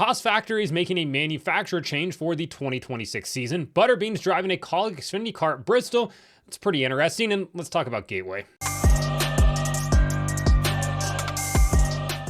Haas Factory is making a manufacturer change for the 2026 season. Butterbean's driving a Kaulig Xfinity car at Bristol. It's pretty interesting, and let's talk about Gateway.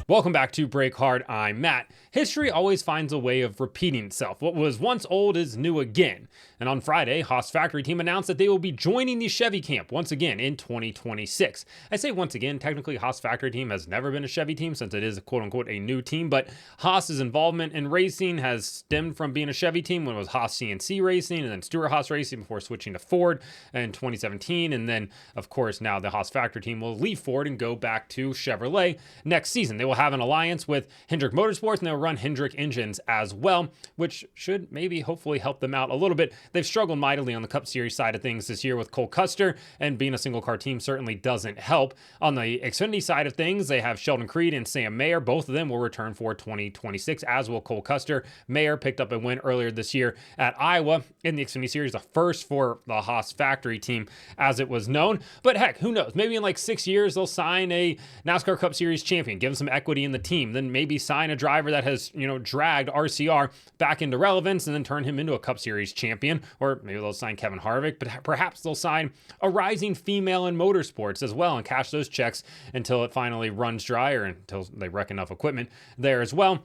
Welcome back to Break Hard. I'm Matt. History always finds a way of repeating itself. What was once old is new again. And on Friday, Haas Factory team announced that they will be joining the Chevy camp once again in 2026. I say once again, technically Haas Factory team has never been a Chevy team since it is quote unquote a new team, but Haas's involvement in racing has stemmed from being a Chevy team when it was Haas CNC Racing and then Stewart Haas Racing before switching to Ford in 2017. And then of course now the Haas Factory team will leave Ford and go back to Chevrolet next season. They will have an alliance with Hendrick Motorsports and they'll run Hendrick engines as well, which should maybe hopefully help them out a little bit. They've struggled mightily on the Cup Series side of things this year with Cole Custer, and being a single car team certainly doesn't help. On the Xfinity side of things, they have Sheldon Creed and Sam Mayer. Both of them will return for 2026, as will Cole Custer. Mayer picked up a win earlier this year at Iowa in the Xfinity Series, the first for the Haas Factory team as it was known. But heck, who knows? Maybe in like 6 years, they'll sign a NASCAR Cup Series champion, give them some equity in the team, then maybe sign a driver that has, dragged RCR back into relevance and then turn him into a Cup Series champion. Or maybe they'll sign Kevin Harvick, but perhaps they'll sign a rising female in motorsports as well and cash those checks until it finally runs dry or until they wreck enough equipment there as well.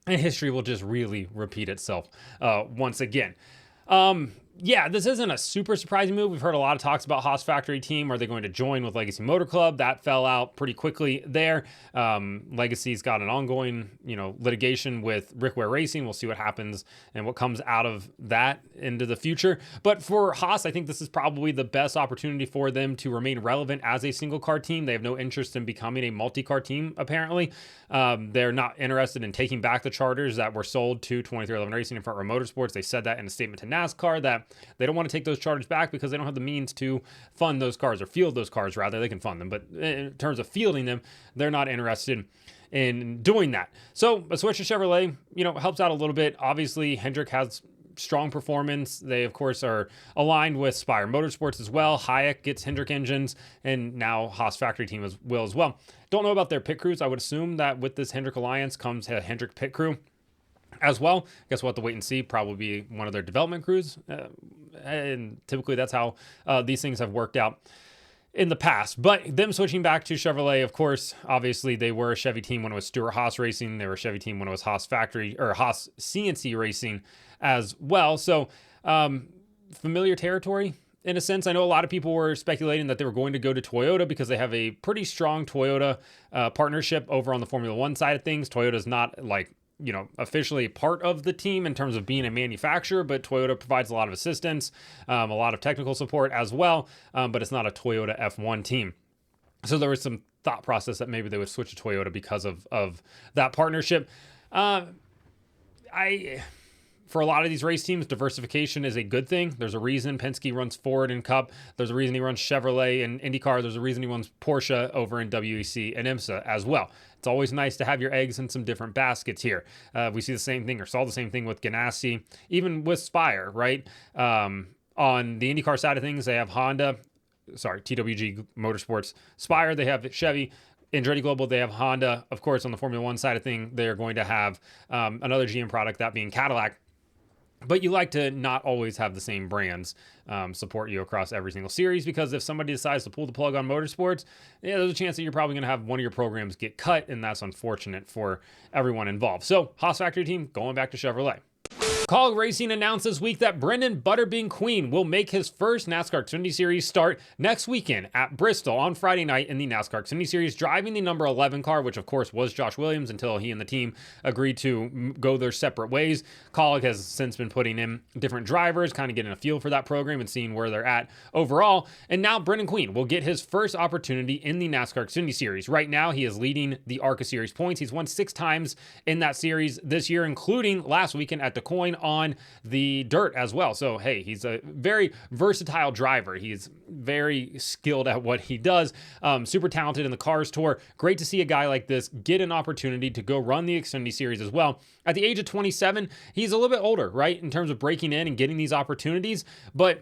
And history will just really repeat itself once again. Yeah, this isn't a super surprising move. We've heard a lot of talks about Haas Factory team. Are they going to join with Legacy Motor Club? That fell out pretty quickly there. Legacy's got an ongoing, litigation with Rickware Racing. We'll see what happens and what comes out of that into the future. But for Haas, I think this is probably the best opportunity for them to remain relevant as a single car team. They have no interest in becoming a multi-car team, apparently. They're not interested in taking back the charters that were sold to 2311 Racing and Front Row Motorsports. They said that in a statement to NASCAR that they don't want to take those charters back because they don't have the means to fund those cars or field those cars. Rather, they can fund them, but in terms of fielding them, they're not interested in doing that. So a switch to Chevrolet, helps out a little bit. Obviously, Hendrick has strong performance. They, of course, are aligned with Spire Motorsports as well. Hayek gets Hendrick engines, and now Haas Factory team will as well. Don't know about their pit crews. I would assume that with this Hendrick alliance comes a Hendrick pit crew as well. I guess we'll have to wait and see. Probably be one of their development crews. And typically that's how these things have worked out in the past. But them switching back to Chevrolet, of course, obviously they were a Chevy team when it was Stewart Haas Racing. They were a Chevy team when it was Haas Factory or Haas CNC Racing as well. So familiar territory in a sense. I know a lot of people were speculating that they were going to go to Toyota because they have a pretty strong Toyota partnership over on the Formula One side of things. Toyota's not officially part of the team in terms of being a manufacturer, but Toyota provides a lot of assistance, a lot of technical support as well, but it's not a Toyota F1 team. So there was some thought process that maybe they would switch to Toyota because of that partnership. For a lot of these race teams, diversification is a good thing. There's a reason Penske runs Ford in Cup. There's a reason he runs Chevrolet in IndyCar. There's a reason he runs Porsche over in WEC and IMSA as well. It's always nice to have your eggs in some different baskets here. We see the same thing or saw the same thing with Ganassi, even with Spire, right? On the IndyCar side of things, they have TWG Motorsports. Spire, they have Chevy. Andretti Global, they have Honda. Of course, on the Formula One side of things, they're going to have another GM product, that being Cadillac. But you like to not always have the same brands support you across every single series, because if somebody decides to pull the plug on motorsports, there's a chance that you're probably going to have one of your programs get cut, and that's unfortunate for everyone involved. So Haas Factory team going back to Chevrolet. Kaulig Racing announced this week that Brenden Butterbean Queen will make his first NASCAR Xfinity Series start next weekend at Bristol on Friday night in the NASCAR Xfinity Series, driving the number 11 car, which of course was Josh Williams until he and the team agreed to go their separate ways. Kaulig has since been putting in different drivers, kind of getting a feel for that program and seeing where they're at overall. And now Brenden Queen will get his first opportunity in the NASCAR Xfinity Series. Right now, he is leading the ARCA Series points. He's won 6 times in that series this year, including last weekend at DeCoin on the dirt as well. So, hey, he's a very versatile driver. He's very skilled at what he does. Super talented in the Cars Tour. Great to see a guy like this get an opportunity to go run the Xfinity Series as well. At the age of 27, he's a little bit older, right, in terms of breaking in and getting these opportunities, but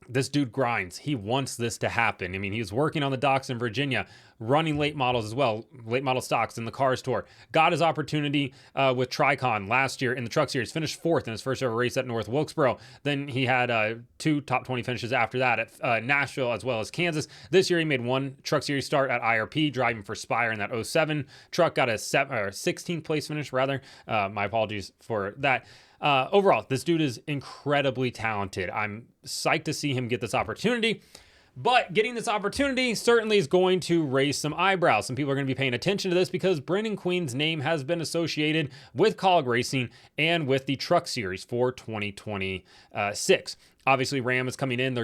this dude grinds. He wants this to happen. I mean, he was working on the docks in Virginia, running late models as well, late model stocks in the Cars Tour. Got his opportunity with Tricon last year in the Truck Series, finished 4th in his first ever race at North Wilkesboro. Then he had 2 top 20 finishes after that at Nashville as well as Kansas. This year he made 1 Truck Series start at IRP, driving for Spire in that 07 truck, got a 16th place finish rather. My apologies for that. Overall, this dude is incredibly talented. I'm psyched to see him get this opportunity. But getting this opportunity certainly is going to raise some eyebrows. Some people are going to be paying attention to this because Brenden Queen's name has been associated with Kaulig Racing and with the Truck Series for 2026. Obviously, Ram is coming in.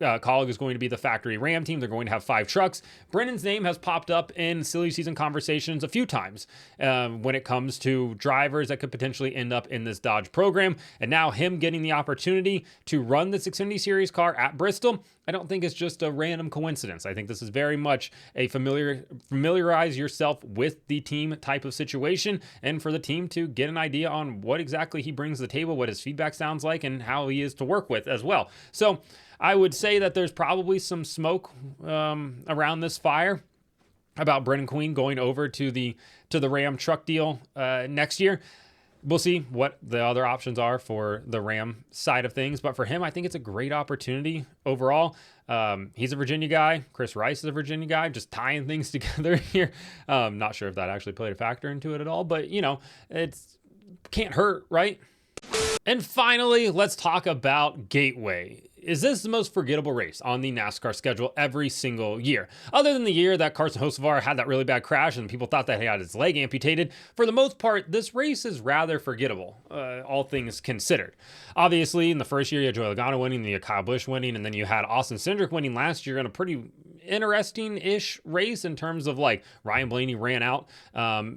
Kaulig is going to be the factory Ram team. They're going to have 5 trucks. Brendan's name has popped up in silly season conversations a few times when it comes to drivers that could potentially end up in this Dodge program. And now him getting the opportunity to run this Xfinity Series car at Bristol, I don't think it's just a random coincidence. I think this is very much a familiarize yourself with the team type of situation, and for the team to get an idea on what exactly he brings to the table, what his feedback sounds like, and how he is to work with as well. So I would say that there's probably some smoke around this fire about Brenden Queen going over to the Ram truck deal next year. We'll see what the other options are for the Ram side of things. But for him, I think it's a great opportunity overall. He's a Virginia guy. Chris Rice is a Virginia guy. Just tying things together here. Not sure if that actually played a factor into it at all. But, you know, it's can't hurt, right? And finally, let's talk about Gateway. Is this the most forgettable race on the NASCAR schedule every single year? Other than the year that Carson Hocevar had that really bad crash and people thought that he had his leg amputated, for the most part, this race is rather forgettable, all things considered. Obviously, in the first year, you had Joey Logano winning, then you had Kyle Busch winning, and then you had Austin Cindric winning last year in a pretty interesting-ish race in terms of like Ryan Blaney ran out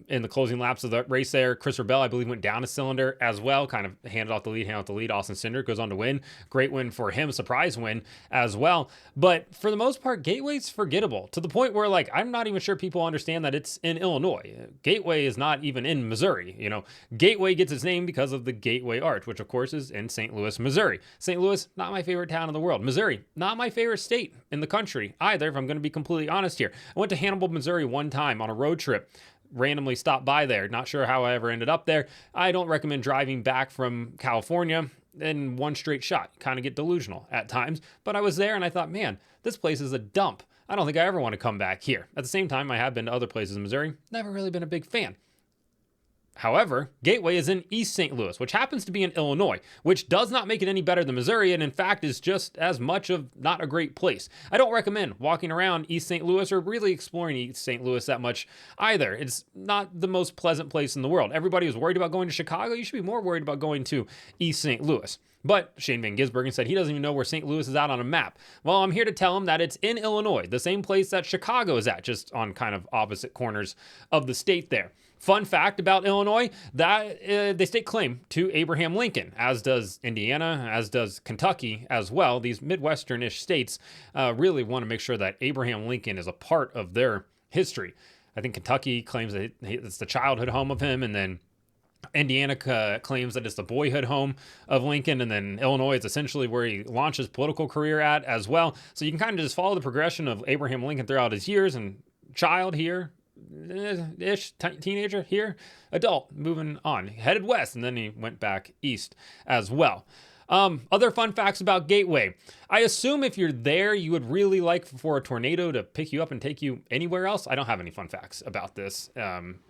in the closing laps of the race there. Chris Rebel, I believe, went down a cylinder as well, kind of handed off the lead. Austin Cindric goes on to win. Great win for him, surprise win as well. But for the most part, Gateway's forgettable to the point where like I'm not even sure people understand that it's in Illinois. Gateway is not even in Missouri. You know, Gateway gets its name because of the Gateway Arch, which of course is in St. Louis, Missouri. St. Louis, not my favorite town in the world. Missouri, not my favorite state in the country either, if I'm going to be completely honest here. I went to Hannibal, Missouri one time on a road trip. Randomly stopped by there. Not sure how I ever ended up there. I don't recommend driving back from California in one straight shot. Kind of get delusional at times. But I was there and I thought, man, this place is a dump. I don't think I ever want to come back here. At the same time, I have been to other places in Missouri. Never really been a big fan. However, Gateway is in East St. Louis, which happens to be in Illinois, which does not make it any better than Missouri, and in fact is just as much of not a great place. I don't recommend walking around East St. Louis or really exploring East St. Louis that much either. It's not the most pleasant place in the world. Everybody was worried about going to Chicago. You should be more worried about going to East St. Louis. But Shane Van Gisbergen said he doesn't even know where St. Louis is at on a map. Well, I'm here to tell him that it's in Illinois, the same place that Chicago is at, just on kind of opposite corners of the state there. Fun fact about Illinois, that they stake claim to Abraham Lincoln, as does Indiana, as does Kentucky as well. These Midwestern-ish states really want to make sure that Abraham Lincoln is a part of their history. I think Kentucky claims that it's the childhood home of him, and then Indiana claims that it's the boyhood home of Lincoln, and then Illinois is essentially where he launched his political career at as well. So you can kind of just follow the progression of Abraham Lincoln throughout his years, and child here, teenager here, adult, moving on, headed west, and then he went back east as well. Other fun facts about Gateway. I assume if you're there, you would really like for a tornado to pick you up and take you anywhere else. I don't have any fun facts about this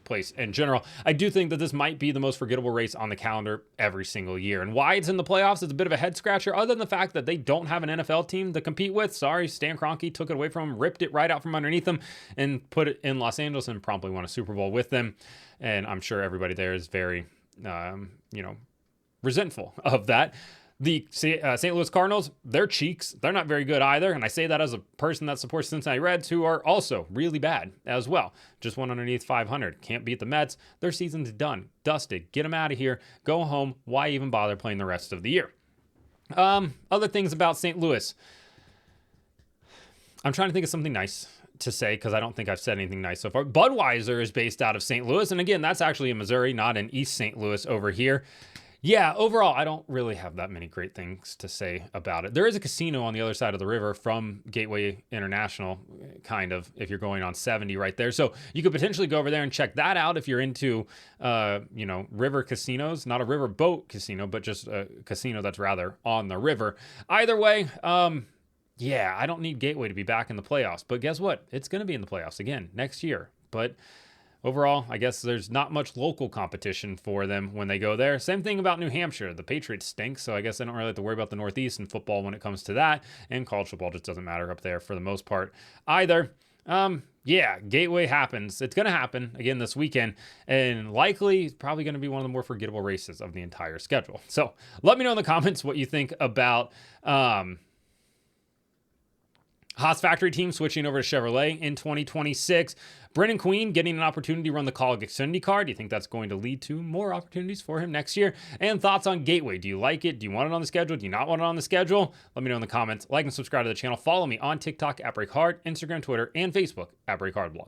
place in general. I do think that this might be the most forgettable race on the calendar every single year. And why it's in the playoffs is a bit of a head scratcher, other than the fact that they don't have an NFL team to compete with. Sorry, Stan Kroenke took it away from them, ripped it right out from underneath them, and put it in Los Angeles and promptly won a Super Bowl with them. And I'm sure everybody there is very, resentful of that. The St. Louis Cardinals, they're cheeks. They're not very good either. And I say that as a person that supports Cincinnati Reds, who are also really bad as well. Just won underneath 500. Can't beat the Mets. Their season's done. Dusted. Get them out of here. Go home. Why even bother playing the rest of the year? Other things about St. Louis. I'm trying to think of something nice to say, because I don't think I've said anything nice so far. Budweiser is based out of St. Louis. And again, that's actually in Missouri, not in East St. Louis over here. Yeah, overall, I don't really have that many great things to say about it. There is a casino on the other side of the river from Gateway International, kind of, if you're going on 70 right there. So you could potentially go over there and check that out if you're into, river casinos. Not a river boat casino, but just a casino that's rather on the river. Either way, yeah, I don't need Gateway to be back in the playoffs. But guess what? It's going to be in the playoffs again next year. But overall, I guess there's not much local competition for them when they go there. Same thing about New Hampshire. The Patriots stink, so I guess I don't really have to worry about the Northeast in football when it comes to that. And college football just doesn't matter up there for the most part either. Yeah, Gateway happens. It's going to happen again this weekend, and likely probably going to be one of the more forgettable races of the entire schedule. So let me know in the comments what you think about Haas factory team switching over to Chevrolet in 2026. Brenden Queen getting an opportunity to run the Kaulig Xfinity car. Do you think that's going to lead to more opportunities for him next year? And thoughts on Gateway. Do you like it? Do you want it on the schedule? Do you not want it on the schedule? Let me know in the comments. Like and subscribe to the channel. Follow me on TikTok at BreakHard, Instagram, Twitter, and Facebook at BreakHardBlog.